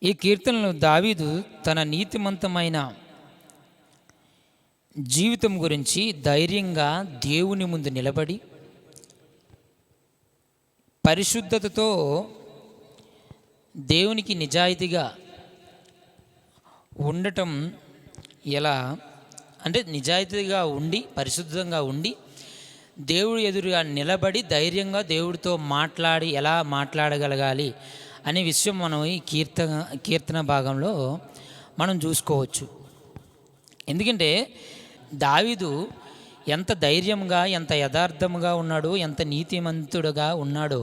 ఈ కీర్తనలో దావీదు తన నీతిమంతమైన జీవితం గురించి ధైర్యంగా దేవుని ముందు నిలబడి పరిశుద్ధతతో దేవునికి నిజాయితీగా ఉండటం ఎలా అంటే నిజాయితీగా ఉండి పరిశుద్ధంగా ఉండి దేవుడు ఎదురుగా నిలబడి ధైర్యంగా దేవుడితో మాట్లాడి ఎలా మాట్లాడగలగాలి అనే విషయం మనం ఈ కీర్తన భాగంలో మనం చూసుకోవచ్చు. ఎందుకంటే దావీదు ఎంత ధైర్యంగా ఎంత యథార్థంగా ఉన్నాడో ఎంత నీతిమంతుడుగా ఉన్నాడో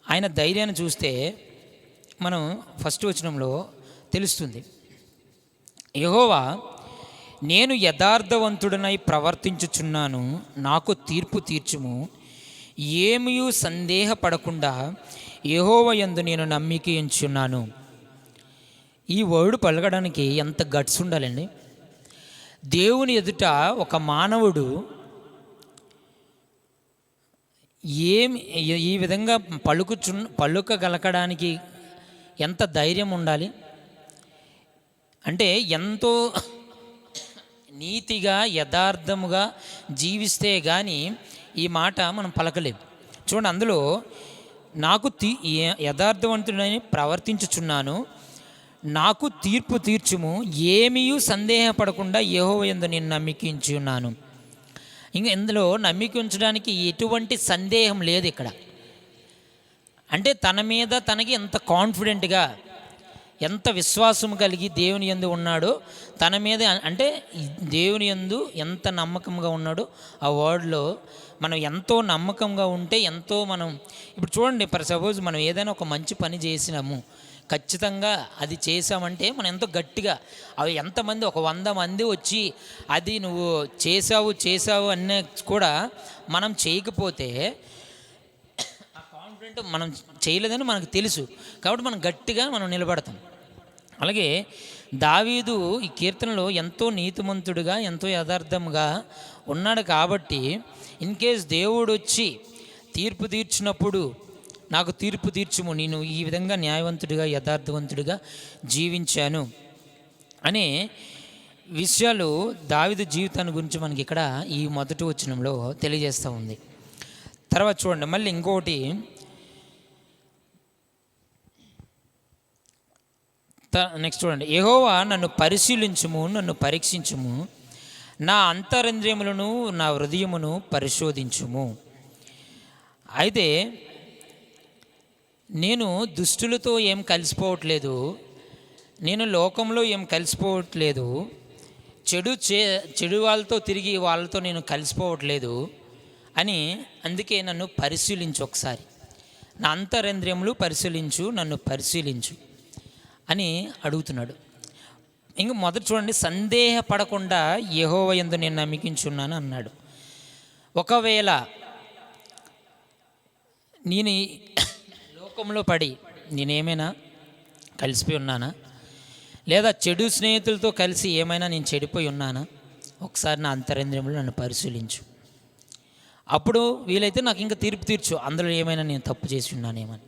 ఆయన ధైర్యాన్ని చూస్తే మనం ఫస్ట్ వచనంలో తెలుస్తుంది. యెహోవా నేను యథార్థవంతుడనై ప్రవర్తించుచున్నాను, నాకు తీర్పు తీర్చుము. ఏమీ సందేహపడకుండా యెహోవా యందు నేను నమ్మిక ఉంచున్నాను. ఈ వర్డ్ పలకడానికి ఎంత గట్స్ ఉండాలండి. దేవుని ఎదుట ఒక మానవుడు ఈ విధంగా పలుకగలకడానికి ఎంత ధైర్యం ఉండాలి అంటే ఎంతో నీతిగా యథార్థముగా జీవిస్తే కానీ ఈ మాట మనం పలకలేము. చూడండి, అందులో నాకు యథార్థవంతుడని ప్రవర్తించుచున్నాను, నాకు తీర్పు తీర్చుము. ఏమీ సందేహపడకుండా యెహోవా యందు నేను నమ్మిక ఉన్నాను. ఇంకా ఇందులో నమ్మిక ఉంచడానికి ఎటువంటి సందేహం లేదు ఇక్కడ. అంటే తన మీద తనకి ఎంత కాన్ఫిడెంట్గా ఎంత విశ్వాసం కలిగి దేవుని యందు ఉన్నాడో తన మీద అంటే దేవుని యందు ఎంత నమ్మకంగా ఉన్నాడో ఆ వర్డ్లో మనం ఎంతో నమ్మకంగా ఉంటే ఎంతో మనం ఇప్పుడు చూడండి, ఫర్ సపోజ్ మనం ఏదైనా ఒక మంచి పని చేసినాము, ఖచ్చితంగా అది చేసామంటే మనం ఎంతో గట్టిగా అవి ఎంతమంది ఒక 100 మంది వచ్చి అది నువ్వు చేసావు అనే కూడా మనం చేయకపోతే ఆ కాన్ఫిడెంట్ మనం చేయలేదని మనకు తెలుసు కాబట్టి మనం గట్టిగా మనం నిలబడతాం. అలాగే దావీదు ఈ కీర్తనలో ఎంతో నీతిమంతుడిగా ఎంతో యథార్థంగా ఉన్నాడు కాబట్టి ఇన్ కేస్ దేవుడు వచ్చి తీర్పు తీర్చినప్పుడు నాకు తీర్పు తీర్చుము, నేను ఈ విధంగా న్యాయవంతుడిగా యథార్థవంతుడిగా జీవించాను అనే విషయాలు దావీదు జీవితాన్ని గురించి మనకి ఇక్కడ ఈ మొదటి వచనంలో తెలియజేస్తూ ఉంది. తర్వాత చూడండి, మళ్ళీ ఇంకొకటి నెక్స్ట్ చూడండి, యెహోవా నన్ను పరిశీలించుము, నన్ను పరీక్షించుము, నా అంతరంద్రియములను నా హృదయమును పరిశోధించుము. అయితే నేను దుష్టులతో ఏం కలిసిపోవట్లేదు, నేను లోకంలో ఏం కలిసిపోవట్లేదు, చెడు వాళ్ళతో తిరిగి వాళ్ళతో నేను కలిసిపోవట్లేదు అని అందుకే నన్ను పరిశీలించు, ఒకసారి నా అంతరంద్రియములు పరిశీలించు, నన్ను పరిశీలించు అని అడుగుతున్నాడు. ఇంక మొదట చూడండి, సందేహపడకుండా యెహోవా యందు నేను నమ్మికించున్నాను అన్నాడు. ఒకవేళ నేను లోకంలో పడి నేనేమైనా కలిసిపోయి ఉన్నానా, లేదా చెడు స్నేహితులతో కలిసి ఏమైనా నేను చెడిపోయి ఉన్నానా, ఒకసారి నా అంతరంద్రియములు నన్ను పరిశీలించు, అప్పుడు వీలైతే నాకు ఇంకా తీర్పు తీర్చు, అందులో ఏమైనా నేను తప్పు చేసి ఉన్నానేమని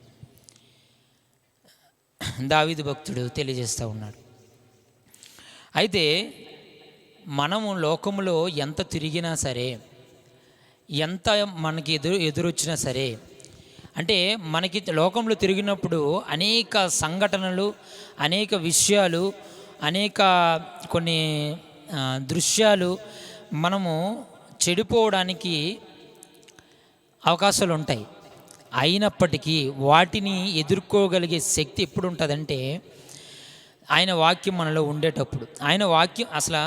దావీదు భక్తుడు తెలియజేస్తూ ఉన్నాడు. అయితే మనము లోకములో ఎంత తిరిగినా సరే, ఎంత మనకి ఎదురొచ్చినా సరే, అంటే మనకి లోకంలో తిరిగినప్పుడు అనేక సంఘటనలు, అనేక విషయాలు, అనేక కొన్ని దృశ్యాలు మనము చెడిపోవడానికి అవకాశాలు ఉంటాయి. అయినప్పటికీ వాటిని ఎదుర్కోగలిగే శక్తి ఎప్పుడు ఉంటుందంటే ఆయన వాక్యం మనలో ఉండేటప్పుడు. ఆయన వాక్యం అసలు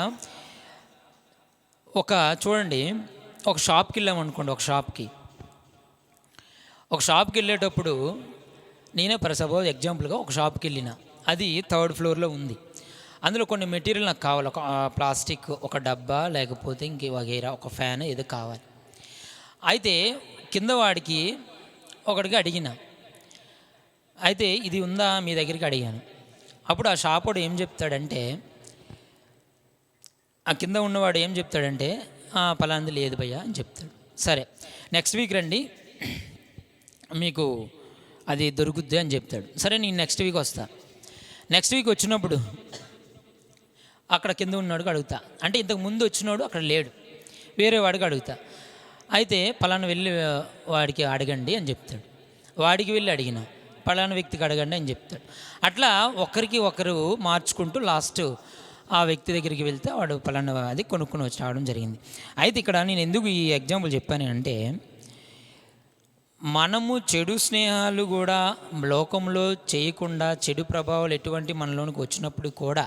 చూడండి, ఒక షాప్కి వెళ్ళామనుకోండి, ఒక షాప్కి వెళ్ళేటప్పుడు నేనే ఫర్ సపోజ్ ఎగ్జాంపుల్గా ఒక షాప్కి వెళ్ళిన, అది 3rd ఫ్లోర్లో ఉంది. అందులో కొన్ని మెటీరియల్ నాకు కావాలి, ఒక ప్లాస్టిక్ ఒక డబ్బా లేకపోతే ఇంక వగైరా ఒక ఫ్యాన్ ఏదో కావాలి. అయితే కింద వాడికి ఒకడికి అడిగిన, అయితే ఇది ఉందా మీ దగ్గరికి అడిగాను. అప్పుడు ఆ షాపోడు ఏం చెప్తాడంటే, ఆ కింద ఉన్నవాడు ఏం చెప్తాడంటే పలాంది లేదు భయ్యా అని చెప్తాడు. సరే నెక్స్ట్ వీక్ రండి మీకు అది దొరుకుద్ది అని చెప్తాడు. సరే నేను నెక్స్ట్ వీక్ వస్తా. నెక్స్ట్ వీక్ వచ్చినప్పుడు అక్కడ కింద ఉన్నాడు అడుగుతా, అంటే ఇంతకు ముందు వచ్చినాడు అక్కడ లేడు, వేరే వాడికి అడుగుతా. అయితే పలానా వెళ్ళి వాడికి అడగండి అని చెప్తాడు. వాడికి వెళ్ళి అడిగిన పలానా వ్యక్తికి అడగండి అని చెప్తాడు. అట్లా ఒకరికి ఒకరు మార్చుకుంటూ లాస్ట్ ఆ వ్యక్తి దగ్గరికి వెళ్తే వాడు పలానా అది కొనుక్కొని వచ్చి రావడం జరిగింది. అయితే ఇక్కడ నేను ఎందుకు ఈ ఎగ్జాంపుల్ చెప్పాను అంటే, మనము చెడు స్నేహాలు కూడా లోకంలో చేయకుండా, చెడు ప్రభావాలు ఎటువంటి మనలోనికి వచ్చినప్పుడు కూడా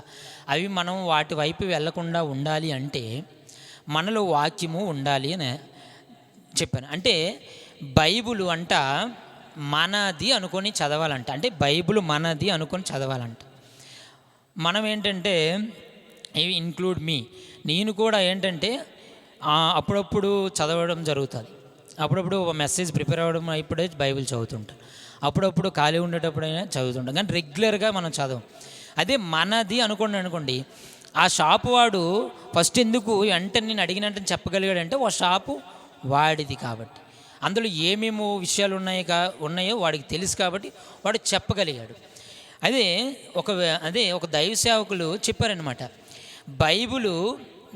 అవి మనం వాటి వైపు వెళ్లకుండా ఉండాలి అంటే మనలో వాక్యము ఉండాలి అని చెప్పాను. అంటే బైబుల్ అంట మనది అనుకొని చదవాలంట, అంటే బైబుల్ మనది అనుకొని చదవాలంట. మనం ఏంటంటే ఇవి ఇన్క్లూడ్ మీ, నేను కూడా ఏంటంటే అప్పుడప్పుడు చదవడం జరుగుతుంది. అప్పుడప్పుడు మెసేజ్ ప్రిపేర్ అవ్వడం అయిపోతే బైబిల్ చదువుతుంటాను, అప్పుడప్పుడు ఖాళీ ఉండేటప్పుడైనా చదువుతుంటాం, కానీ రెగ్యులర్గా మనం చదవం. అదే మనది అనుకోండి, ఆ షాపు వాడు ఫస్ట్ ఎందుకు వెంటనే నేను అడిగినట్టు చెప్పగలిగాడంటే ఆ షాపు వాడిది కాబట్టి, అందులో ఏమేమో విషయాలు ఉన్నాయో వాడికి తెలుసు కాబట్టి వాడు చెప్పగలిగాడు. అదే ఒక దైవ సేవకులు చెప్పారనమాట, బైబిలు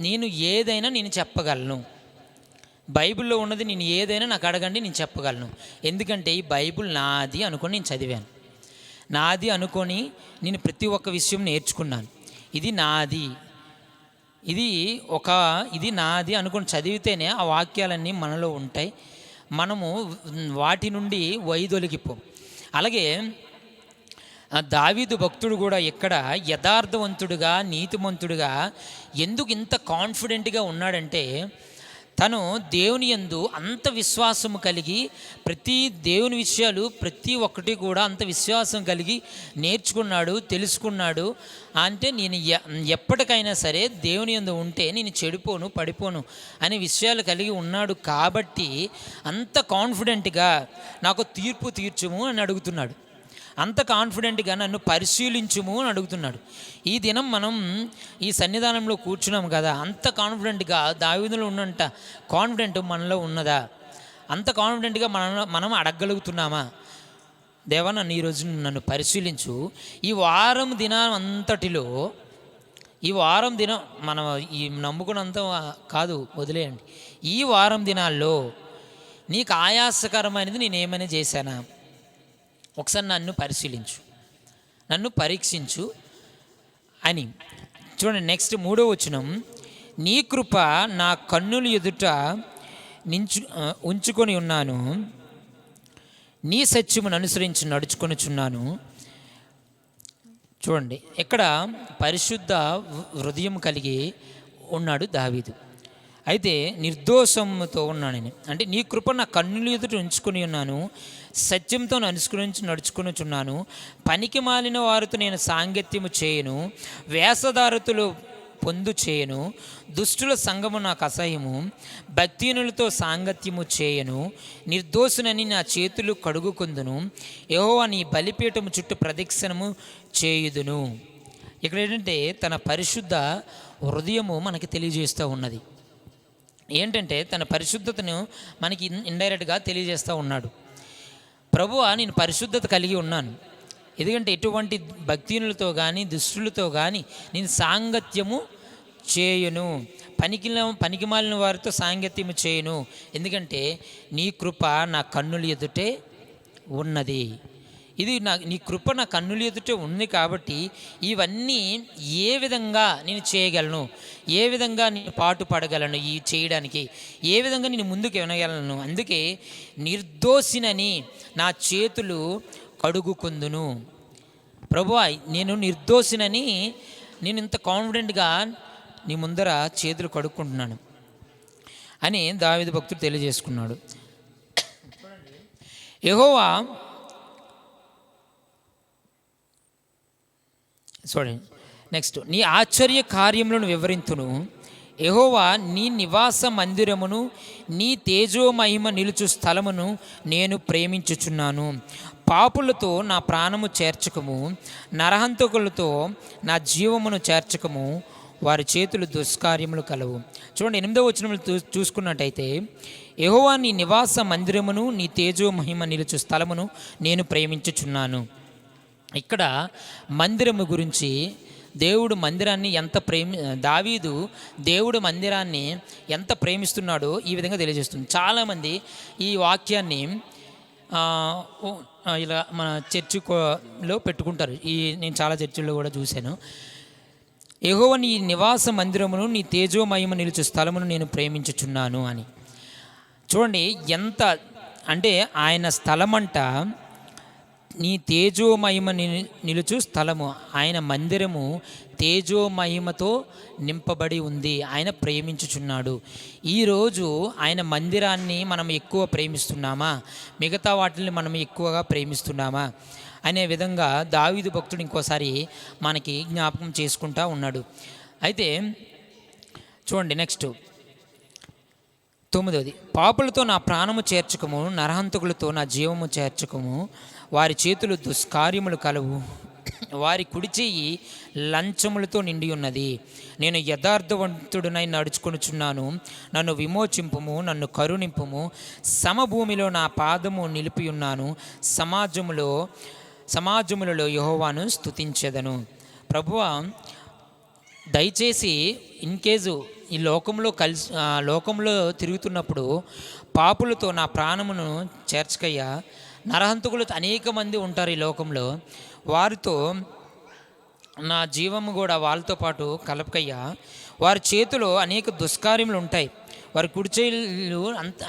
నేను చెప్పగలను, బైబిల్లో ఉన్నది నేను ఏదైనా నాకు అడగండి నేను చెప్పగలను. ఎందుకంటే ఈ బైబిల్ నాది అనుకొని నేను చదివాను, నాది అనుకొని నేను ప్రతి ఒక్క విషయం నేర్చుకున్నాను. ఇది నాది, ఇది నాది అనుకొని చదివితేనే ఆ వాక్యాలన్నీ మనలో ఉంటాయి, మనము వాటి నుండి వైదొలిగిపోం. అలాగే దావీదు భక్తుడు కూడా ఇక్కడ యథార్థవంతుడుగా, నీతిమంతుడుగా ఎందుకు ఇంత కాన్ఫిడెంట్గా ఉన్నాడంటే, తను దేవుని యందు అంత విశ్వాసం కలిగి ప్రతి దేవుని విషయాలు ప్రతి ఒక్కటి కూడా అంత విశ్వాసం కలిగి నేర్చుకున్నాడు, తెలుసుకున్నాడు. అంటే నేను ఎప్పటికైనా సరే దేవుని యందు ఉంటే నేను చెడిపోను, పడిపోను అనే విషయాలు కలిగి ఉన్నాడు. కాబట్టి అంత కాన్ఫిడెంట్గా నాకు తీర్పు తీర్చుము అని అడుగుతున్నాడు, అంత కాన్ఫిడెంట్గా నన్ను పరిశీలించుము అని అడుగుతున్నాడు. ఈ దినం మనం ఈ సన్నిధానంలో కూర్చున్నాం కదా, అంత కాన్ఫిడెంట్గా దావీదులో ఉన్నంత కాన్ఫిడెంట్ మనలో ఉన్నదా? అంత కాన్ఫిడెంట్గా మనం అడగగలుగుతున్నామా? దేవా నన్ను ఈరోజు నన్ను పరిశీలించు. ఈ వారం దినం అంతటిలో, ఈ వారం దినం మనం ఈ నమ్ముకున్నంత కాదు, వదిలేయండి. ఈ వారం దినాల్లో నీకు ఆయాసకరమైనది నేనేమైనా చేశానా? ఒకసారి నన్ను పరిశీలించు, నన్ను పరీక్షించు అని. చూడండి నెక్స్ట్ 3వ వచనం, నీ కృప నా కన్నుల ఎదుట ఉంచుకొని ఉన్నాను, నీ సత్యమును అనుసరించి నడుచుకొనుచున్నాను. చూడండి ఇక్కడ పరిశుద్ధ హృదయం కలిగి ఉన్నాడు దావీదు. అయితే నిర్దోషంతో ఉన్నానని, అంటే నీ కృప నా కన్నుల ఎదుట ఉంచుకొని ఉన్నాను, సత్యంతో అనుసరించి నడుచుకొనుచున్నాను, పనికి మాలిన వారితో నేను సాంగత్యము చేయను, వేషధారతులు పొందు చేయను, దుష్టుల సంగము నాకు అసహ్యము, భక్తిహీనులతో సాంగత్యము చేయను, నిర్దోషునని నా చేతులు కడుగుకొందును, యెహోవా నీ బలిపీఠము చుట్టూ ప్రదక్షిణము చేయుదును. ఇక్కడ ఏంటంటే తన పరిశుద్ధ హృదయము మనకి తెలియజేస్తూ ఉన్నది. ఏంటంటే తన పరిశుద్ధతను మనకి ఇండైరెక్ట్గా తెలియజేస్తూ ఉన్నాడు. ప్రభువా నేను పరిశుద్ధత కలిగి ఉన్నాను, ఎందుకంటే ఎటువంటి భక్తిహీనులతో కానీ దుష్టులతో కానీ నేను సాంగత్యము చేయను, పనికిమాలిన వారితో సాంగత్యము చేయను, ఎందుకంటే నీ కృప నా కన్నుల ఎదుటే ఉన్నది. నీ కృప నా కన్నుల ఎదుటే ఉంది కాబట్టి ఇవన్నీ ఏ విధంగా నేను చేయగలను, ఏ విధంగా నేను పాటు పడగలను, ఈ చేయడానికి ఏ విధంగా నేను ముందుకు వినగలను. అందుకే నిర్దోషినని నా చేతులు కడుగుకొందును. ప్రభువా నేను నిర్దోషినని నేను ఇంత కాన్ఫిడెంట్గా నీ ముందర చేతులు కడుక్కుంటున్నాను అని దావీదు భక్తుడు తెలియజేసుకున్నాడు. యెహోవా చూడండి నెక్స్ట్, నీ ఆశ్చర్య కార్యములను వివరింతును, యెహోవా నీ నివాస మందిరమును నీ తేజో మహిమ నిలుచు స్థలమును నేను ప్రేమించుచున్నాను. పాపులతో నా ప్రాణము చేర్చకము, నరహంతకులతో నా జీవమును చేర్చకము, వారి చేతులు దుష్కార్యములు కలవు. చూడండి 8వ వచనములు చూసుకున్నట్టయితే, యెహోవా నీ నివాస మందిరమును నీ తేజో మహిమ నిలుచు స్థలమును నేను ప్రేమించుచున్నాను. ఇక్కడ మందిరము గురించి దేవుడు మందిరాన్ని ఎంత దావీదు దేవుడు మందిరాన్ని ఎంత ప్రేమిస్తున్నాడో ఈ విధంగా తెలియజేస్తుంది. చాలామంది ఈ వాక్యాన్ని ఇలా మన చర్చిలో పెట్టుకుంటారు. నేను చాలా చర్చిల్లో కూడా చూశాను. యెహోవా నీ నివాస మందిరమును నీ తేజోమహిమ నిలుచు స్థలమును నేను ప్రేమించుచున్నాను అని. చూడండి ఎంత అంటే ఆయన స్థలమంట నీ తేజోమహిమ నిలుచు స్థలము, ఆయన మందిరము తేజోమహిమతో నింపబడి ఉంది. ఆయన ప్రేమించుచున్నాడు. ఈరోజు ఆయన మందిరాన్ని మనం ఎక్కువ ప్రేమిస్తున్నామా, మిగతా వాటిని మనం ఎక్కువగా ప్రేమిస్తున్నామా అనే విధంగా దావీదు భక్తుడు ఇంకోసారి మనకి జ్ఞాపకం చేసుకుంటా ఉన్నాడు. అయితే చూడండి నెక్స్ట్ 9. పాపులతో నా ప్రాణము చేర్చకము, నరహంతకులతో నా జీవము చేర్చకము. వారి చేతులు దుష్కార్యములు కలవు, వారి కుడి చెయ్యి లంచములతో నిండి ఉన్నది. నేను యథార్థవంతుడినై నడుచుకొనుచున్నాను. నన్ను విమోచింపుము, నన్ను కరుణింపుము. సమభూమిలో నా పాదము నిలిపి ఉన్నాను. సమాజములలో యెహోవాను స్తుతించెదను. ప్రభువా, దయచేసి ఇన్కేజు ఈ లోకంలో తిరుగుతున్నప్పుడు పాపులతో నా ప్రాణమును చేర్చకయ్యా. నరహంతకులతో అనేక మంది ఉంటారు ఈ లోకంలో, వారితో నా జీవము కూడా వాళ్ళతో పాటు కలపకయ్యా. వారి చేతిలో అనేక దుష్కార్యములు ఉంటాయి, వారి కుడిచేలు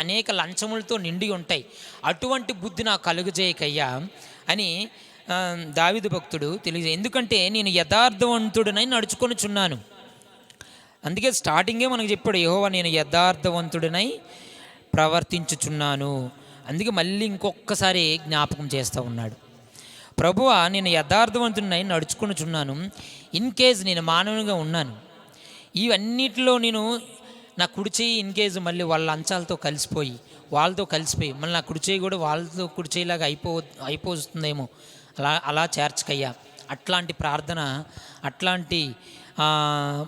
అనేక లంచములతో నిండి ఉంటాయి. అటువంటి బుద్ధి నాకు కలుగజేయకయ్యా అని దావీదు భక్తుడు తెలియజే. ఎందుకంటే నేను యథార్థవంతుడినై నడుచుకొనుచున్నాను. అందుకే స్టార్టింగే మనకు చెప్పాడు, యెహోవా నేను యథార్థవంతుడినై ప్రవర్తించుచున్నాను. అందుకే మళ్ళీ ఇంకొకసారి జ్ఞాపకం చేస్తూ ఉన్నాడు. ప్రభువా, నేను యథార్థవంతుడినై నడుచుకొనుచున్నాను. ఇన్ కేస్ నేను మానవునిగా ఉన్నాను, ఇవన్నిటిలో నేను నా కుడి చేయి ఇన్ కేసు మళ్ళీ వాళ్ళ అంచాలతో కలిసిపోయి మళ్ళీ నా కుడి చేయి కూడా వాళ్ళతో కుడి చేయిలాగా అయిపోతుందేమో, అలా చేర్చకయ్యా. అట్లాంటి ప్రార్థన, అట్లాంటి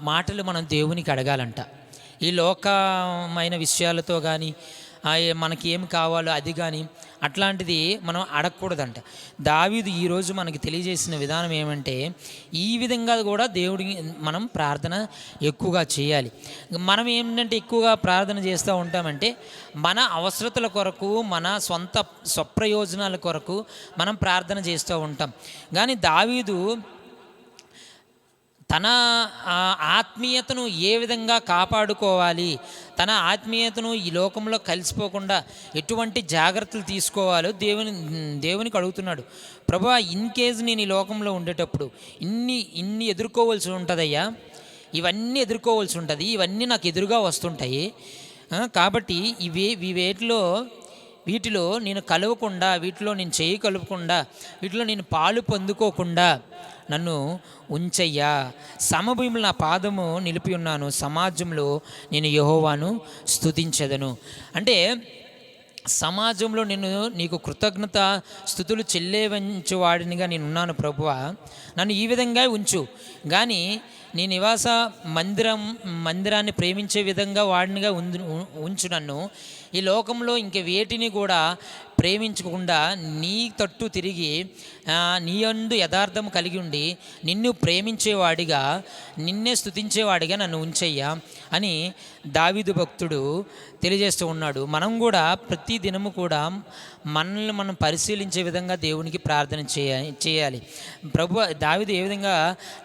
మాటలు మనం దేవునికి అడగాలంట. ఈ లోకమైన విషయాలతో కానీ మనకి ఏమి కావాలో అది కానీ అట్లాంటిది మనం అడగకూడదంట. దావీదు ఈరోజు మనకి తెలియజేసిన విధానం ఏమంటే, ఈ విధంగా కూడా దేవుడికి మనం ప్రార్థన ఎక్కువగా చేయాలి. మనం ఏంటంటే ఎక్కువగా ప్రార్థన చేస్తూ ఉంటామంటే మన అవసరతల కొరకు, మన స్వప్రయోజనాల కొరకు మనం ప్రార్థన చేస్తూ ఉంటాం. కానీ దావీదు తన ఆత్మీయతను ఏ విధంగా కాపాడుకోవాలి, తన ఆత్మీయతను ఈ లోకంలో కలిసిపోకుండా ఎటువంటి జాగ్రత్తలు తీసుకోవాలో దేవునికి అడుగుతున్నాడు. ప్రభువా, ఇన్ కేస్ నేను ఈ లోకంలో ఉండేటప్పుడు ఇన్ని ఎదుర్కోవాల్సి ఉంటుందయ్యా, ఇవన్నీ ఎదుర్కోవాల్సి ఉంటుంది, ఇవన్నీ నాకు ఎదురుగా వస్తుంటాయి. కాబట్టి వీటిలో నేను కలవకుండా, వీటిలో నేను చేయి కలుపకుండా, వీటిలో నేను పాలు పొందుకోకుండా నన్ను ఉంచయ్యా. సమభూమిలో నా పాదము నిలిపి ఉన్నాను, సమాజంలో నేను యెహోవాను స్తుతించెదను. అంటే సమాజంలో నీకు కృతజ్ఞత స్థుతులు చెల్లేవంచువాడినిగా నేను ఉన్నాను ప్రభువా, నన్ను ఈ విధంగా ఉంచు. కానీ నీ నివాస మందిరాన్ని ప్రేమించే విధంగా వాడినిగా ఉంచు నన్ను. ఈ లోకంలో ఇంక వేటిని కూడా ప్రేమించకుండా నీ తట్టు తిరిగి నీ యందు యథార్థం కలిగి ఉండి నిన్ను ప్రేమించేవాడిగా, నిన్నే స్తుతించేవాడిగా నన్ను ఉంచయ్యా అని దావీదు భక్తుడు తెలియజేస్తూ ఉన్నాడు. మనం కూడా ప్రతి దినము కూడా మనల్ని మనం పరిశీలించే విధంగా దేవునికి ప్రార్థన చేయాలి. దావీదు ఏ విధంగా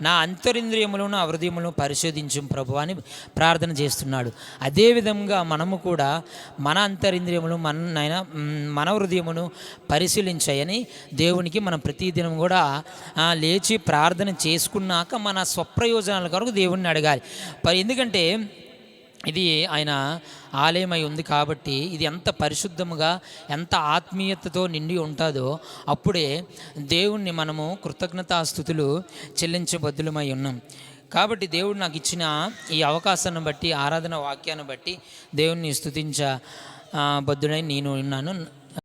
నా అంతరింద్రియములను నా హృదయములను పరిశోధించు ప్రభు అని ప్రార్థన చేస్తున్నాడు. అదేవిధంగా మనము కూడా మన అంతరింద్రియములు మన హృదయమును పరిశీలించాయని దేవునికి మనం ప్రతిదినం కూడా లేచి ప్రార్థన చేసుకున్నాక మన స్వప్రయోజనాల కొరకు దేవుణ్ణి అడగాలి. ఎందుకంటే ఇది ఆయన ఆలయమై ఉంది కాబట్టి ఇది ఎంత పరిశుద్ధముగా, ఎంత ఆత్మీయతతో నిండి ఉంటుందో అప్పుడే దేవుణ్ణి మనము కృతజ్ఞతాస్తుతులు చెల్లించబద్దులమై ఉన్నాం. కాబట్టి దేవుడు నాకు ఇచ్చిన ఈ అవకాశాన్ని బట్టి, ఆరాధన వాక్యాన్ని బట్టి దేవుణ్ణి స్తుతించ బద్దుడై నేను ఉన్నాను.